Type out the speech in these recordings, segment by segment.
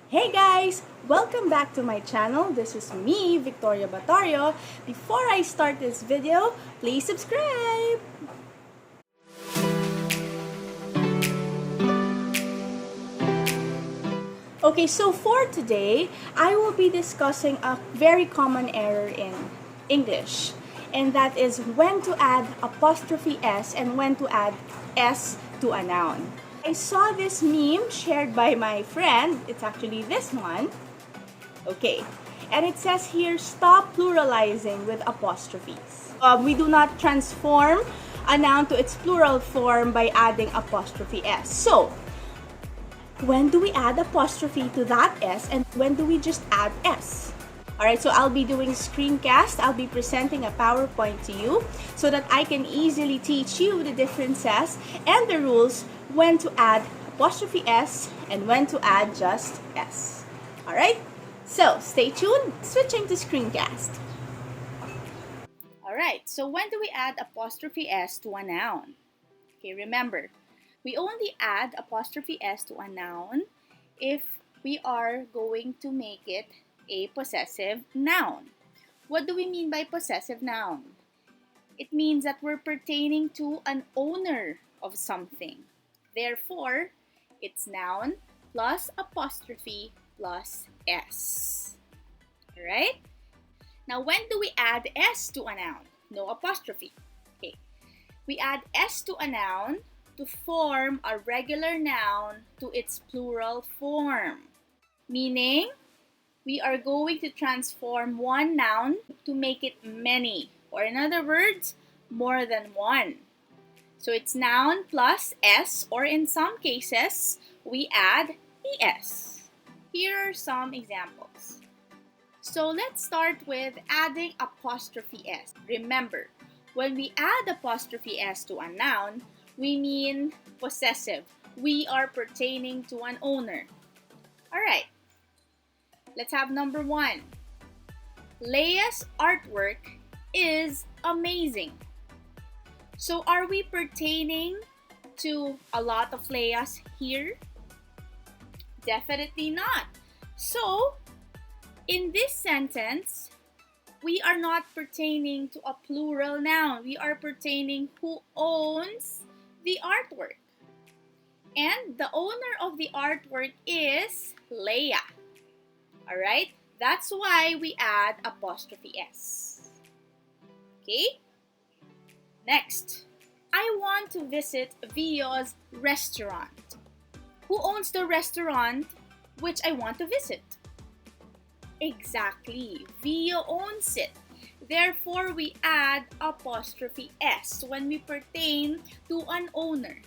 Hey guys! Welcome back to my channel. This is me, Narvaez-Batario. Before I start this video, please subscribe! Okay, so for today, I will be discussing a very common error in English. And that is when to add apostrophe S and when to add S to a noun. I saw this meme shared by my friend. It's actually this one. Okay. And it says here, stop pluralizing with apostrophes. We do not transform a noun to its plural form by adding apostrophe S. So, when do we add apostrophe to that S and when do we just add S? Alright, so I'll be doing screencast. I'll be presenting a PowerPoint to you so that I can easily teach you the differences and the rules when to add apostrophe S and when to add just S. Alright, so stay tuned. Switching to screencast. Alright, so when do we add apostrophe S to a noun? Okay, remember, we only add apostrophe S to a noun if we are going to make it a possessive noun. What do we mean by possessive noun? It means that we're pertaining to an owner of something. Therefore, it's noun plus apostrophe plus S. Alright? Now, when do we add S to a noun? No apostrophe. Okay. We add S to a noun to form a regular noun to its plural form. Meaning, we are going to transform one noun to make it many. Or in other words, more than one. So it's noun plus S, or in some cases, we add ES. Here are some examples. So let's start with adding apostrophe S. Remember, when we add apostrophe S to a noun, we mean possessive. We are pertaining to an owner. Alright, let's have number one. Leia's artwork is amazing. So are we pertaining to a lot of Leias here? Definitely not. So, in this sentence, we are not pertaining to a plural noun. We are pertaining who owns the artwork. And the owner of the artwork is Leia. Alright? That's why we add apostrophe S. Okay? Next, I want to visit Vio's restaurant. Who owns the restaurant which I want to visit? Exactly, Vio owns it. Therefore, we add apostrophe S when we pertain to an owner.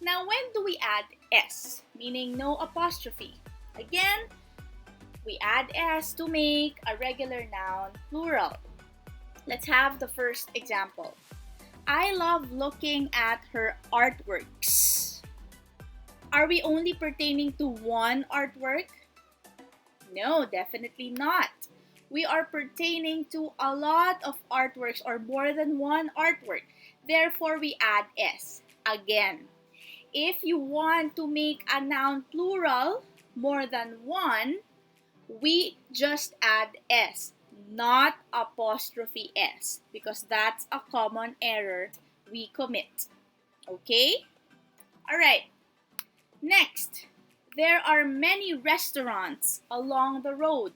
Now, when do we add S, meaning no apostrophe? Again, we add S to make a regular noun plural. Let's have the first example. I love looking at her artworks. Are we only pertaining to one artwork? No, definitely not. We are pertaining to a lot of artworks or more than one artwork. Therefore, we add S. Again, if you want to make a noun plural, more than one, we just add S, not apostrophe S, because that's a common error we commit. Okay? Alright. Next, there are many restaurants along the road.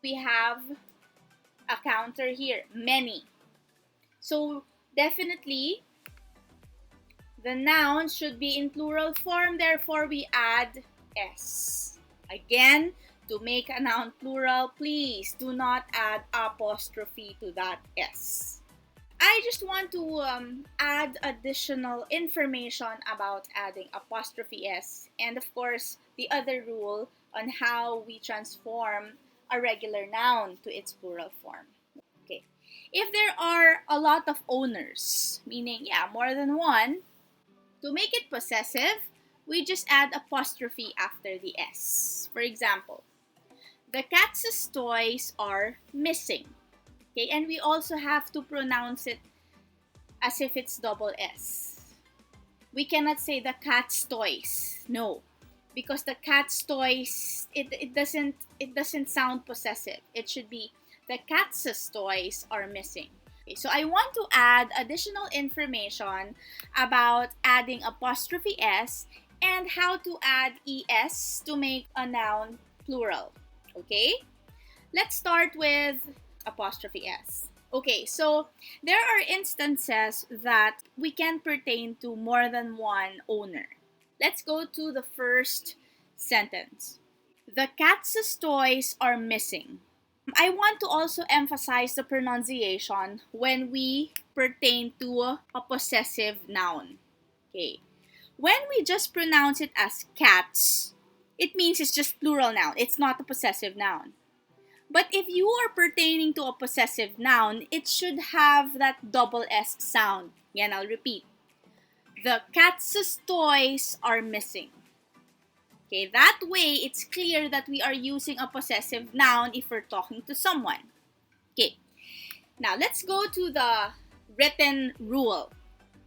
We have a counter here, many. So definitely, the noun should be in plural form, therefore we add S. Again, to make a noun plural, please do not add apostrophe to that S. I just want to add additional information about adding apostrophe S and of course the other rule on how we transform a regular noun to its plural form. Okay. If there are a lot of owners, meaning more than one, to make it possessive, we just add apostrophe after the S. For example, the cat's toys are missing. Okay, and we also have to pronounce it as if it's double S. We cannot say the cat's toys. No. because the cat's toys, it doesn't sound possessive. It should be the cat's toys are missing. Okay, so I want to add additional information about adding apostrophe s and how to add es to make a noun plural. Okay, let's start with apostrophe s. Okay, so there are instances that we can pertain to more than one owner. Let's go to the first sentence. The cat's toys are missing. I want to also emphasize the pronunciation when we pertain to a possessive noun. Okay. When we just pronounce it as cats, it means it's just plural noun. It's not a possessive noun. But if you are pertaining to a possessive noun, it should have that double S sound. Yan, I'll repeat. The cat's toys are missing. Okay, that way it's clear that we are using a possessive noun if we're talking to someone. Okay, now let's go to the written rule.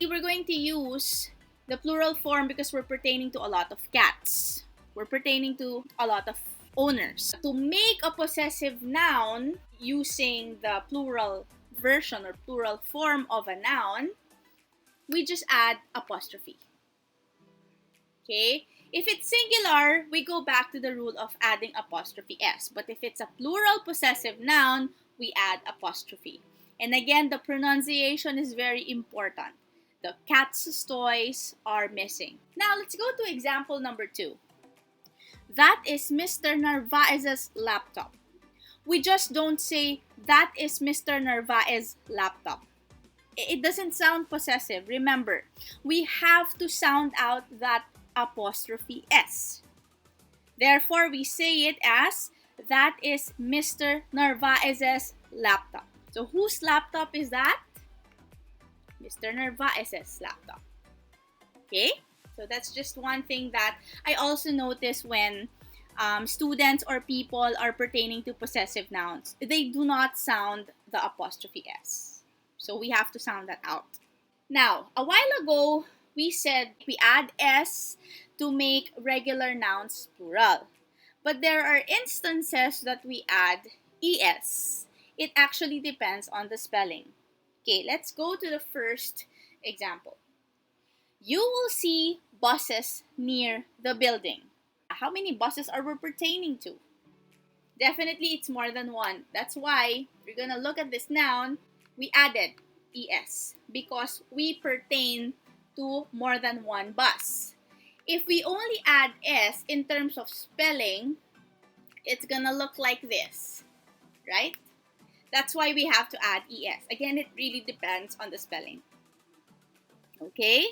We're going to use the plural form because we're pertaining to a lot of cats. We're pertaining to a lot of owners. To make a possessive noun using the plural version or plural form of a noun, we just add apostrophe. Okay? If it's singular, we go back to the rule of adding apostrophe s. But if it's a plural possessive noun, we add apostrophe. And again, the pronunciation is very important. The cat's toys are missing. Now, let's go to example number 2. That is Mr. Narvaez's laptop. We just don't say, that is Mr. Narvaez's laptop. It doesn't sound possessive. Remember, we have to sound out that apostrophe s. Therefore, we say it as, that is Mr. Narvaez's laptop. So, whose laptop is that? Mr. Narvaez's laptop. Okay? So, that's just one thing that I also notice when students or people are pertaining to possessive nouns. They do not sound the apostrophe s. So, we have to sound that out. Now, a while ago, we said we add s to make regular nouns plural. But there are instances that we add es. It actually depends on the spelling. Okay, let's go to the first example. You will see buses near the building. How many buses are we pertaining to? Definitely it's more than one. That's why we're gonna look at this noun. We added es because we pertain to more than one bus. If we only add s in terms of spelling, it's gonna look like this, right? That's why we have to add es. Again, it really depends on the spelling. Okay?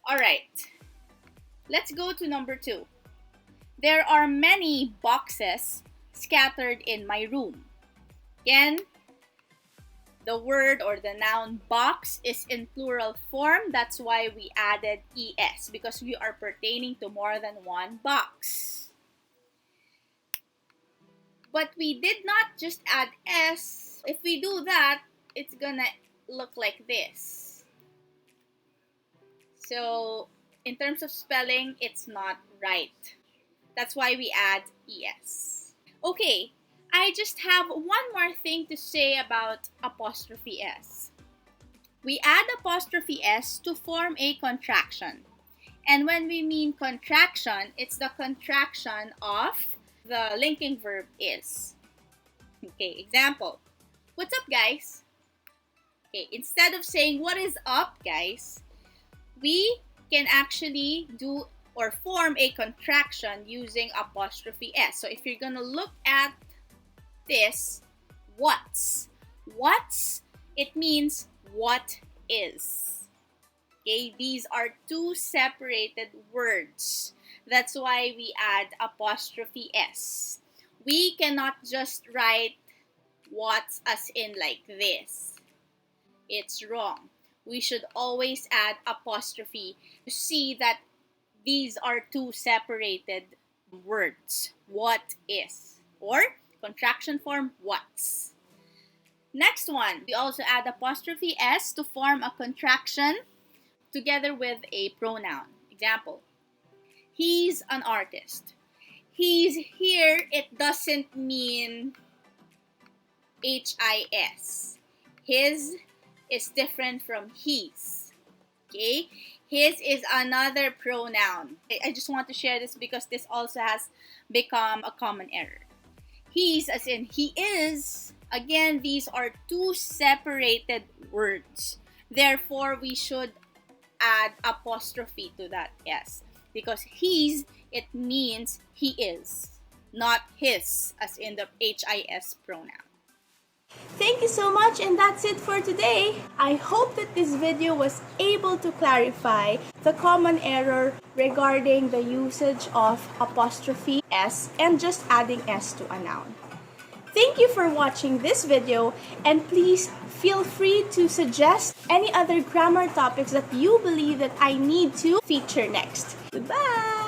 Alright. Let's go to number 2. There are many boxes scattered in my room. Again, the word or the noun box is in plural form. That's why we added es, because we are pertaining to more than one box. But we did not just add s. If we do that, it's gonna look like this. So, in terms of spelling, it's not right. That's why we add es. Okay. I just have one more thing to say about apostrophe s. We add apostrophe s to form a contraction. And when we mean contraction, it's the contraction of the linking verb is. Okay, example. What's up, guys? Okay, instead of saying what is up, guys, we can actually do or form a contraction using apostrophe s. So if you're gonna look at this, what's, it means what is. Okay, these are two separated words. That's why we add apostrophe s. We cannot just write what's as in like this. It's wrong. We should always add apostrophe to see that these are two separated words. What is, or contraction form, what's. Next one, we also add apostrophe s to form a contraction together with a pronoun. Example, He's an artist. He's here, it doesn't mean HIS. His is different from he's. Okay? His is another pronoun. I just want to share this because this also has become a common error. He's as in he is. Again, these are two separated words. Therefore, we should add apostrophe to that S. Because he's, it means he is, not his, as in the HIS pronoun. Thank you so much, and that's it for today. I hope that this video was able to clarify the common error regarding the usage of apostrophe S and just adding S to a noun. Thank you for watching this video, and please feel free to suggest any other grammar topics that you believe that I need to feature next. Goodbye!